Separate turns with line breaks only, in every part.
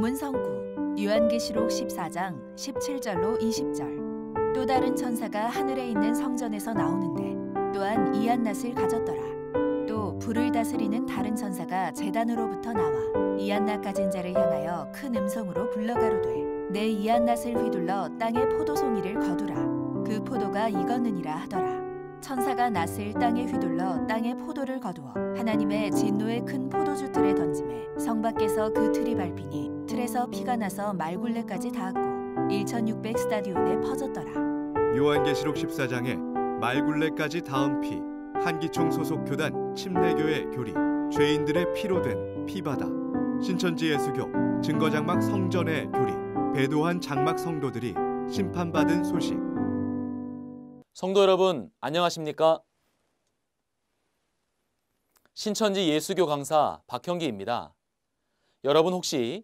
본문 성구 요한계시록 14장 17절로 20절. 또 다른 천사가 하늘에 있는 성전에서 나오는데 또한 이안낫을 가졌더라. 또 불을 다스리는 다른 천사가 제단으로부터 나와 이안낫 가진 자를 향하여 큰 음성으로 불러 가로되 내 이안낫을 휘둘러 땅에 포도송이를 거두라. 그 포도가 익었느니라 하더라. 천사가 낫을 땅에 휘둘러 땅에 포도를 거두어 하나님의 진노의 큰 포도주 틀에 던지매 성 밖에서 그 틀이 밟히니 틀에서 피가 나서 말굴레까지 닿았고 1600 스타디온에 퍼졌더라.
요한계시록 14장에 말굴레까지 닿은 피, 한기총 소속 교단 침례교회 교리, 죄인들의 피로 된 피바다, 신천지 예수교, 증거장막 성전의 교리, 배도한 장막 성도들이 심판받은 소식.
성도 여러분, 안녕하십니까? 신천지 예수교 강사 박형기입니다. 여러분 혹시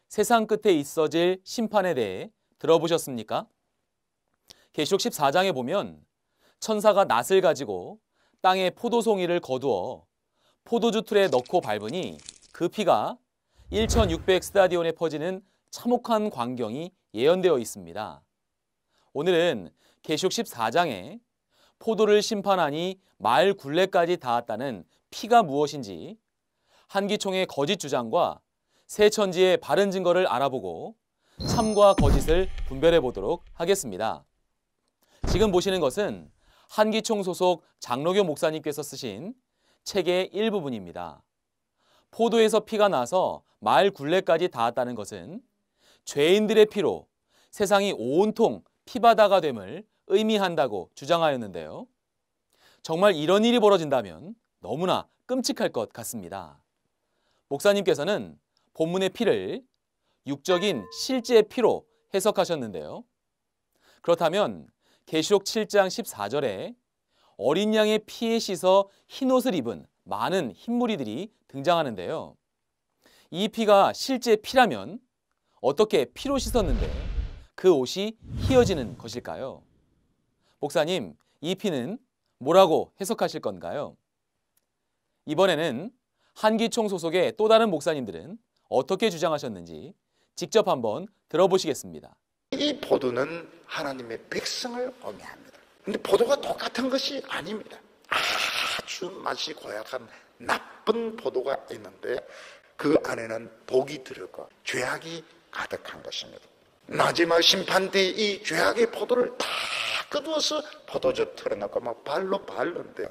세상 끝에 있어질 심판에 대해 들어보셨습니까? 계시록 14장에 보면 천사가 낫을 가지고 땅에 포도송이를 거두어 포도주 틀에 넣고 밟으니 그 피가 1600 스타디온에 퍼지는 참혹한 광경이 예언되어 있습니다. 오늘은 계시록 14장에 포도를 심판하니 말 굴레까지 닿았다는 피가 무엇인지 한기총의 거짓 주장과 새 천지의 바른 증거를 알아보고 참과 거짓을 분별해 보도록 하겠습니다. 지금 보시는 것은 한기총 소속 장로교 목사님께서 쓰신 책의 일부분입니다. 포도에서 피가 나서 말 굴레까지 닿았다는 것은 죄인들의 피로 세상이 온통 피바다가 됨을 의미한다고 주장하였는데요. 정말 이런 일이 벌어진다면 너무나 끔찍할 것 같습니다. 목사님께서는 본문의 피를 육적인 실제 피로 해석하셨는데요. 그렇다면 계시록 7장 14절에 어린 양의 피에 씻어 흰옷을 입은 많은 흰무리들이 등장하는데요. 이 피가 실제 피라면 어떻게 피로 씻었는데 그 옷이 휘어지는 것일까요? 목사님, 이 피는 뭐라고 해석하실 건가요? 이번에는 한기총 소속의 또 다른 목사님들은 어떻게 주장하셨는지 직접 한번 들어보시겠습니다.
이 포도는 하나님의 백성을 의미합니다. 근데 포도가 똑같은 것이 아닙니다. 아주 맛이 고약한 나쁜 포도가 있는데 그 안에는 독이 들었고 죄악이 가득한 것입니다. 마지막 심판 때 이 죄악의 포도를 다 끄두어서 포도주 틀에 넣고 막 발로 밟는데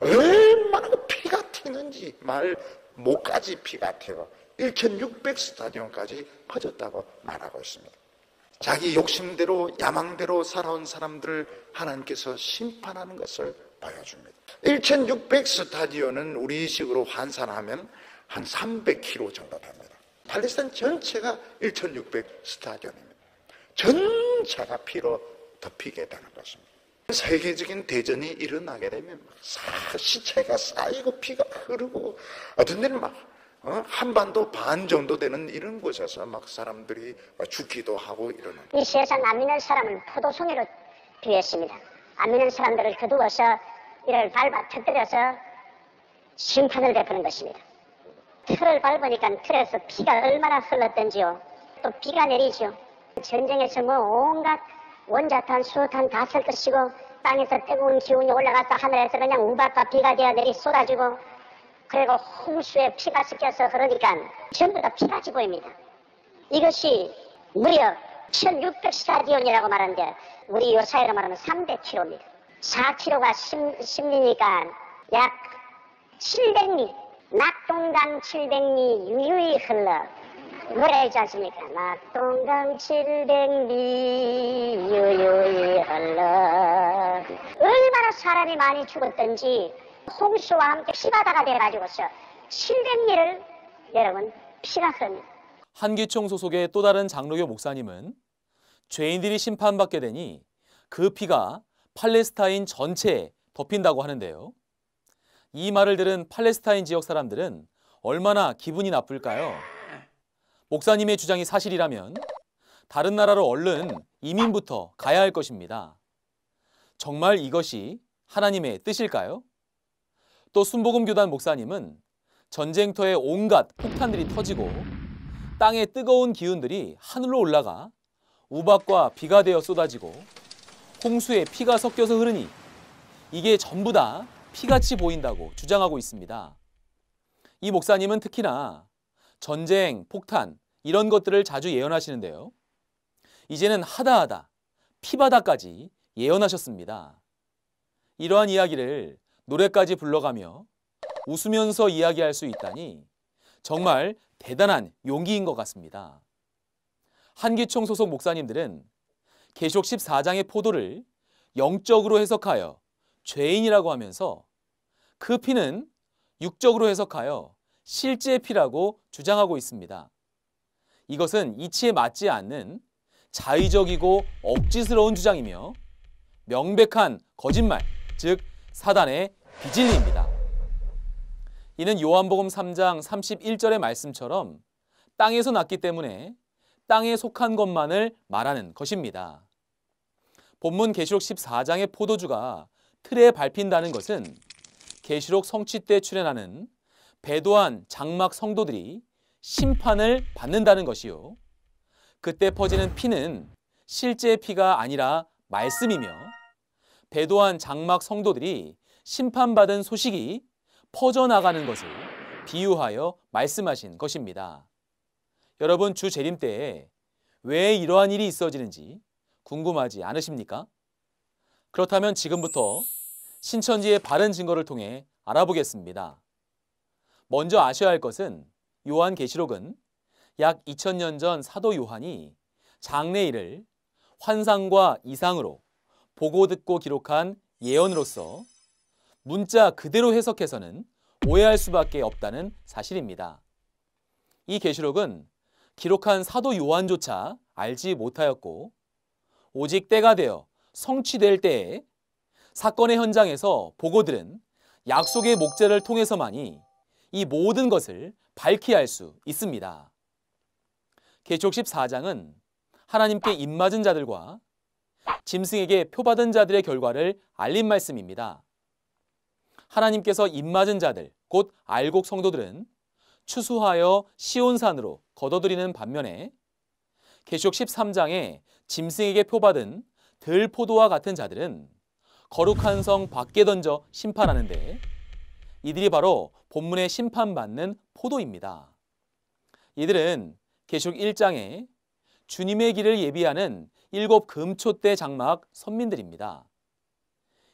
얼마나 피가 튀는지 말 목까지 피가 튀고 1600 스타디온까지 퍼졌다고 말하고 있습니다. 자기 욕심대로 야망대로 살아온 사람들을 하나님께서 심판하는 것을 보여줍니다. 1600 스타디온은 우리식으로 환산하면 한 300km 정도 됩니다. 팔레스타인 전체가 1600 스타디온입니다. 전체가 피로 덮이게 되는 것입니다. 세계적인 대전이 일어나게 되면 시체가 쌓이고 피가 흐르고 어떤 데는 막 한반도 반 정도 되는 이런 곳에서 막 사람들이 죽기도 하고 이러는.
이 세상 안 믿는 사람은 포도송이로 비유했습니다. 안 믿는 사람들을 거두어서 이를 밟아 터뜨려서 심판을 베푸는 것입니다. 틀을 밟으니까 틀에서 피가 얼마나 흘렀던지요. 또 비가 내리죠. 전쟁에서 뭐 온갖 원자탄, 수탄 다 쓸 것이고 땅에서 뜨거운 기운이 올라가서 하늘에서 그냥 우박과 비가 되어 내리 쏟아지고 그리고 홍수에 피가 섞여서 흐르니까 전부 다 피같이 보입니다. 이것이 무려 1600 스타디온이라고 말하는데 우리 요 사회로 말하면 300km입니다. 4km가 심리니까 약 700리, 낙동강 700리 유유히 흘러 노래 있지 않습니까? 낙동강 700리 유유히 흘러. 얼마나 사람이 많이 죽었던지 홍수와 함께 피바다가 돼가지고서 700리를 여러분 피가 흐릅니다.
한기총 소속의 또 다른 장로교 목사님은 죄인들이 심판받게 되니 그 피가 팔레스타인 전체에 덮인다고 하는데요. 이 말을 들은 팔레스타인 지역 사람들은 얼마나 기분이 나쁠까요? 목사님의 주장이 사실이라면 다른 나라로 얼른 이민부터 가야 할 것입니다. 정말 이것이 하나님의 뜻일까요? 또 순복음교단 목사님은 전쟁터에 온갖 폭탄들이 터지고 땅의 뜨거운 기운들이 하늘로 올라가 우박과 비가 되어 쏟아지고 홍수에 피가 섞여서 흐르니 이게 전부 다 피같이 보인다고 주장하고 있습니다. 이 목사님은 특히나 전쟁, 폭탄 이런 것들을 자주 예언하시는데요. 이제는 하다하다 피바다까지 예언하셨습니다. 이러한 이야기를 노래까지 불러가며 웃으면서 이야기할 수 있다니 정말 대단한 용기인 것 같습니다. 한기총 소속 목사님들은 계시록 14장의 포도를 영적으로 해석하여 죄인이라고 하면서 그 피는 육적으로 해석하여 실제 피라고 주장하고 있습니다. 이것은 이치에 맞지 않는 자의적이고 억지스러운 주장이며 명백한 거짓말, 즉 사단의 비진리입니다. 이는 요한복음 3장 31절의 말씀처럼 땅에서 났기 때문에 땅에 속한 것만을 말하는 것입니다. 본문 계시록 14장의 포도주가 틀에 밟힌다는 것은 계시록 성취 때 출현하는 배도한 장막 성도들이 심판을 받는다는 것이요. 그때 퍼지는 피는 실제 피가 아니라 말씀이며 배도한 장막 성도들이 심판받은 소식이 퍼져나가는 것을 비유하여 말씀하신 것입니다. 여러분, 주 재림 때에 왜 이러한 일이 있어지는지 궁금하지 않으십니까? 그렇다면 지금부터 신천지의 바른 증거를 통해 알아보겠습니다. 먼저 아셔야 할 것은 요한계시록은 약 2000년 전 사도 요한이 장래일을 환상과 이상으로 보고 듣고 기록한 예언으로서 문자 그대로 해석해서는 오해할 수밖에 없다는 사실입니다. 이 계시록은 기록한 사도 요한조차 알지 못하였고 오직 때가 되어 성취될 때에 사건의 현장에서 보고 들은 약속의 목자를 통해서만이 이 모든 것을 밝히 알 수 있습니다. 계시록 14장은 하나님께 입맞은 자들과 짐승에게 표받은 자들의 결과를 알린 말씀입니다. 하나님께서 입맞은 자들, 곧 알곡 성도들은 추수하여 시온산으로 거둬들이는 반면에 계시록 13장에 짐승에게 표받은 들포도와 같은 자들은 거룩한 성 밖에 던져 심판하는데 이들이 바로 본문에 심판받는 포도입니다. 이들은 계시록 1장에 주님의 길을 예비하는 7 금초대 장막 선민들입니다.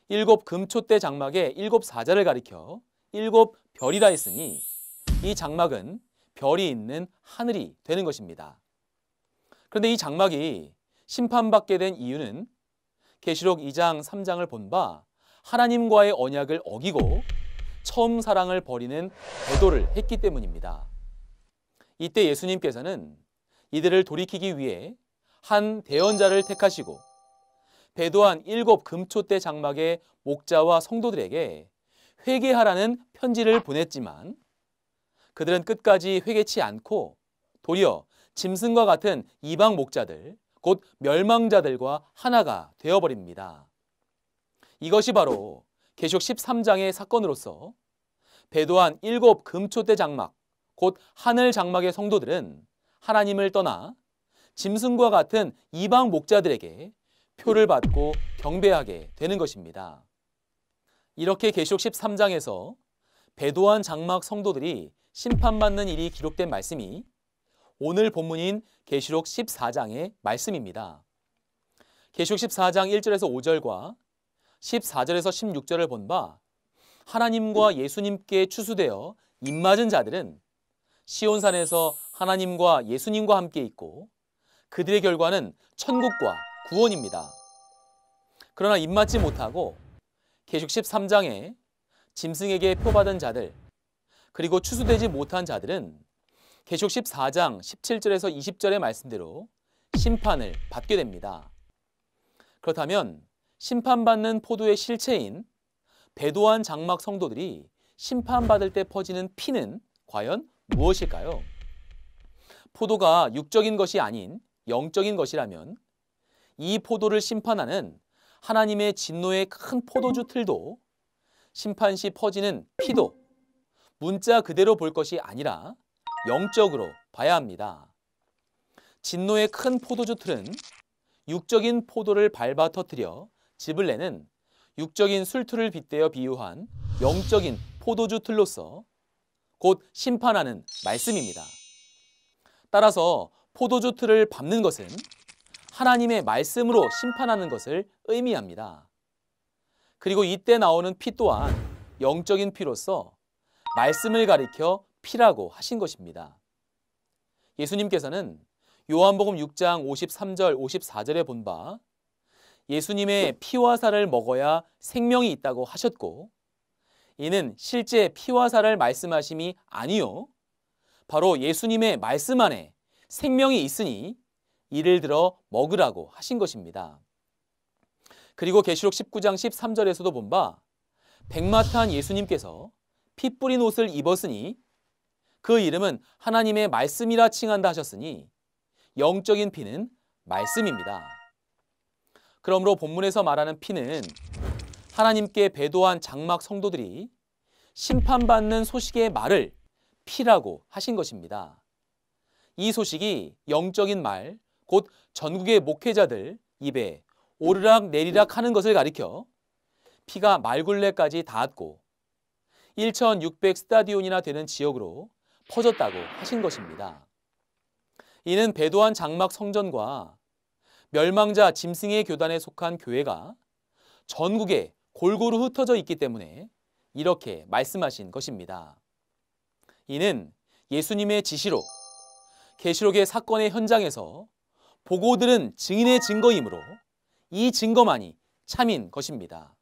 7 금초대 장막의 7 사자를 가리켜 7 별이라 했으니 이 장막은 별이 있는 하늘이 되는 것입니다. 그런데 이 장막이 심판받게 된 이유는 계시록 2장 3장을 본 바 하나님과의 언약을 어기고 처음 사랑을 버리는 배도를 했기 때문입니다. 이때 예수님께서는 이들을 돌이키기 위해 한 대언자를 택하시고 배도한 7 금초대 장막의 목자와 성도들에게 회개하라는 편지를 보냈지만 그들은 끝까지 회개치 않고 도리어 짐승과 같은 이방 목자들, 곧 멸망자들과 하나가 되어버립니다. 이것이 바로 계시록 13장의 사건으로서 배도한 7 금초대 장막, 곧 하늘 장막의 성도들은 하나님을 떠나 짐승과 같은 이방 목자들에게 표를 받고 경배하게 되는 것입니다. 이렇게 계시록 13장에서 배도한 장막 성도들이 심판받는 일이 기록된 말씀이 오늘 본문인 계시록 14장의 말씀입니다. 계시록 14장 1절에서 5절과 14절에서 16절을 본 바 하나님과 예수님께 추수되어 입맞은 자들은 시온산에서 하나님과 예수님과 함께 있고 그들의 결과는 천국과 구원입니다. 그러나 입맞지 못하고 계시록 13장에 짐승에게 표받은 자들 그리고 추수되지 못한 자들은 계시록 14장 17절에서 20절의 말씀대로 심판을 받게 됩니다. 그렇다면 심판받는 포도의 실체인 배도한 장막 성도들이 심판받을 때 퍼지는 피는 과연 무엇일까요? 포도가 육적인 것이 아닌 영적인 것이라면 이 포도를 심판하는 하나님의 진노의 큰 포도주 틀도 심판 시 퍼지는 피도 문자 그대로 볼 것이 아니라 영적으로 봐야 합니다. 진노의 큰 포도주 틀은 육적인 포도를 밟아 터뜨려 즙을 내는 육적인 술틀을 빗대어 비유한 영적인 포도주 틀로서 곧 심판하는 말씀입니다. 따라서 포도주 틀을 밟는 것은 하나님의 말씀으로 심판하는 것을 의미합니다. 그리고 이때 나오는 피 또한 영적인 피로서 말씀을 가리켜 피라고 하신 것입니다. 예수님께서는 요한복음 6장 53절 54절에 본 바 예수님의 피와 살을 먹어야 생명이 있다고 하셨고 이는 실제 피와 살을 말씀하심이 아니요 바로 예수님의 말씀 안에 생명이 있으니 이를 들어 먹으라고 하신 것입니다. 그리고 계시록 19장 13절에서도 본 바 백마탄 예수님께서 피 뿌린 옷을 입었으니 그 이름은 하나님의 말씀이라 칭한다 하셨으니 영적인 피는 말씀입니다. 그러므로 본문에서 말하는 피는 하나님께 배도한 장막 성도들이 심판받는 소식의 말을 피라고 하신 것입니다. 이 소식이 영적인 말, 곧 전국의 목회자들 입에 오르락 내리락 하는 것을 가리켜 피가 말굴레까지 닿았고 1600 스타디온이나 되는 지역으로 퍼졌다고 하신 것입니다. 이는 배도한 장막 성전과 멸망자 짐승의 교단에 속한 교회가 전국에 골고루 흩어져 있기 때문에 이렇게 말씀하신 것입니다. 이는 예수님의 지시로 계시록의 사건의 현장에서 보고 들은 증인의 증거이므로 이 증거만이 참인 것입니다.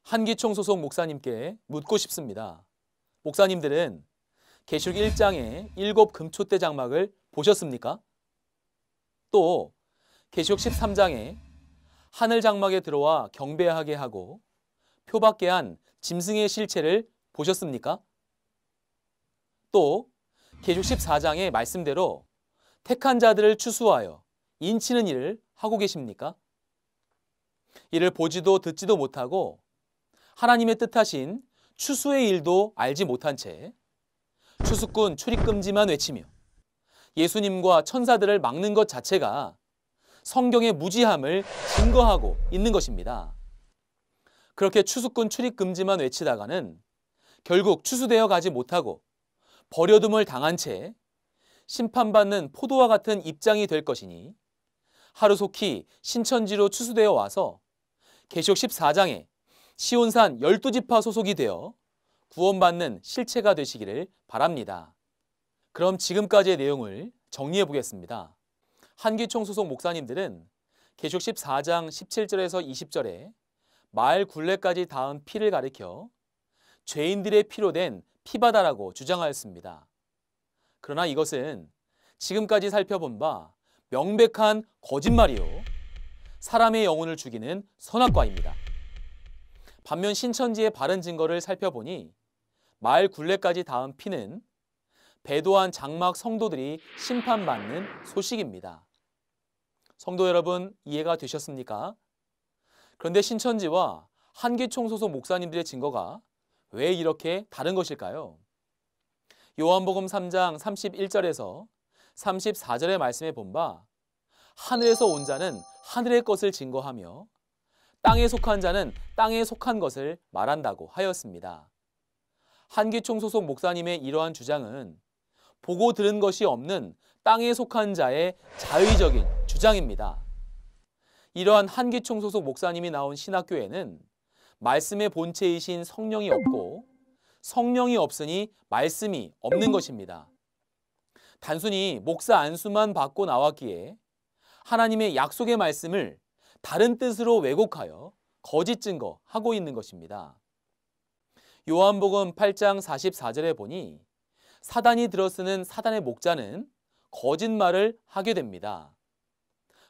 한기총 소속 목사님께 묻고 싶습니다. 목사님들은 계시록 1장의 7 금초대 장막을 보셨습니까? 또 계시록 13장에 하늘 장막에 들어와 경배하게 하고 표받게 한 짐승의 실체를 보셨습니까? 또 계시록 14장의 말씀대로 택한 자들을 추수하여 인치는 일을 하고 계십니까? 이를 보지도 듣지도 못하고 하나님의 뜻하신 추수의 일도 알지 못한 채 추수꾼 출입금지만 외치며 예수님과 천사들을 막는 것 자체가 성경의 무지함을 증거하고 있는 것입니다. 그렇게 추수꾼 출입금지만 외치다가는 결국 추수되어 가지 못하고 버려둠을 당한 채 심판받는 포도와 같은 입장이 될 것이니 하루속히 신천지로 추수되어 와서 계시록 14장에 시온산 12지파 소속이 되어 구원받는 실체가 되시기를 바랍니다. 그럼 지금까지의 내용을 정리해 보겠습니다. 한기총 소속 목사님들은 계시록 14장 17절에서 20절에 말 굴레까지 닿은 피를 가리켜 죄인들의 피로 된 피바다라고 주장하였습니다. 그러나 이것은 지금까지 살펴본 바 명백한 거짓말이요 사람의 영혼을 죽이는 선악과입니다. 반면 신천지의 바른 증거를 살펴보니 말 굴레까지 닿은 피는 배도한 장막 성도들이 심판받는 소식입니다. 성도 여러분, 이해가 되셨습니까? 그런데 신천지와 한기총 소속 목사님들의 증거가 왜 이렇게 다른 것일까요? 요한복음 3장 31절에서 34절의 말씀에 본 바 하늘에서 온 자는 하늘의 것을 증거하며 땅에 속한 자는 땅에 속한 것을 말한다고 하였습니다. 한기총 소속 목사님의 이러한 주장은 보고 들은 것이 없는 땅에 속한 자의 자의적인 주장입니다. 이러한 한기총 소속 목사님이 나온 신학교에는 말씀의 본체이신 성령이 없고 성령이 없으니 말씀이 없는 것입니다. 단순히 목사 안수만 받고 나왔기에 하나님의 약속의 말씀을 다른 뜻으로 왜곡하여 거짓 증거하고 있는 것입니다. 요한복음 8장 44절에 보니 사단이 들어쓰는 사단의 목자는 거짓말을 하게 됩니다.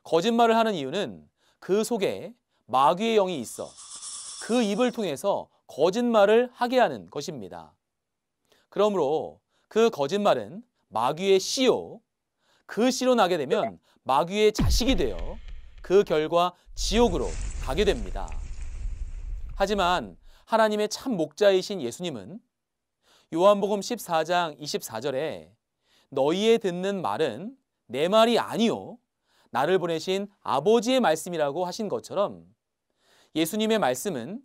거짓말을 하는 이유는 그 속에 마귀의 영이 있어 그 입을 통해서 거짓말을 하게 하는 것입니다. 그러므로 그 거짓말은 마귀의 씨요, 그 씨로 나게 되면 마귀의 자식이 되어 그 결과 지옥으로 가게 됩니다. 하지만 하나님의 참 목자이신 예수님은 요한복음 14장 24절에 너희의 듣는 말은 내 말이 아니요 나를 보내신 아버지의 말씀이라고 하신 것처럼 예수님의 말씀은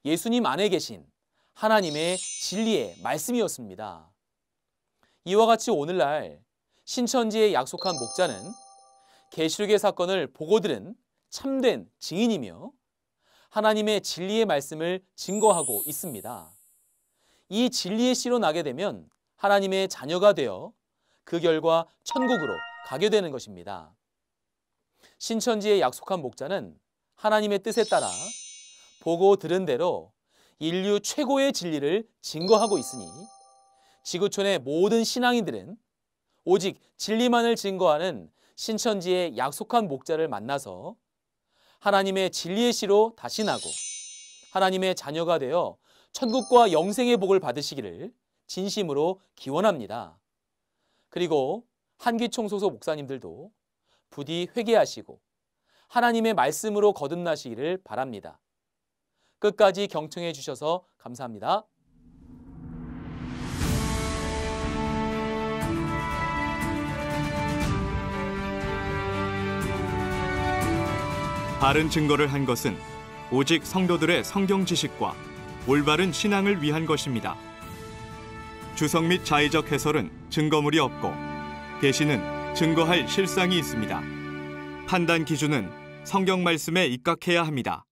예수님 안에 계신 하나님의 진리의 말씀이었습니다. 이와 같이 오늘날 신천지에 약속한 목자는 계시록의 사건을 보고 들은 참된 증인이며 하나님의 진리의 말씀을 증거하고 있습니다. 이 진리의 씨로 나게 되면 하나님의 자녀가 되어 그 결과 천국으로 가게 되는 것입니다. 신천지에 약속한 목자는 하나님의 뜻에 따라 보고 들은 대로 인류 최고의 진리를 증거하고 있으니 지구촌의 모든 신앙인들은 오직 진리만을 증거하는 신천지의 약속한 목자를 만나서 하나님의 진리의 씨로 다시 나고 하나님의 자녀가 되어 천국과 영생의 복을 받으시기를 진심으로 기원합니다. 그리고 한기총 소속 목사님들도 부디 회개하시고 하나님의 말씀으로 거듭나시기를 바랍니다. 끝까지 경청해 주셔서 감사합니다.
바른 증거를 한 것은 오직 성도들의 성경 지식과 올바른 신앙을 위한 것입니다. 주석 및 자의적 해설은 증거물이 없고 계시는 증거할 실상이 있습니다. 판단 기준은 성경 말씀에 입각해야 합니다.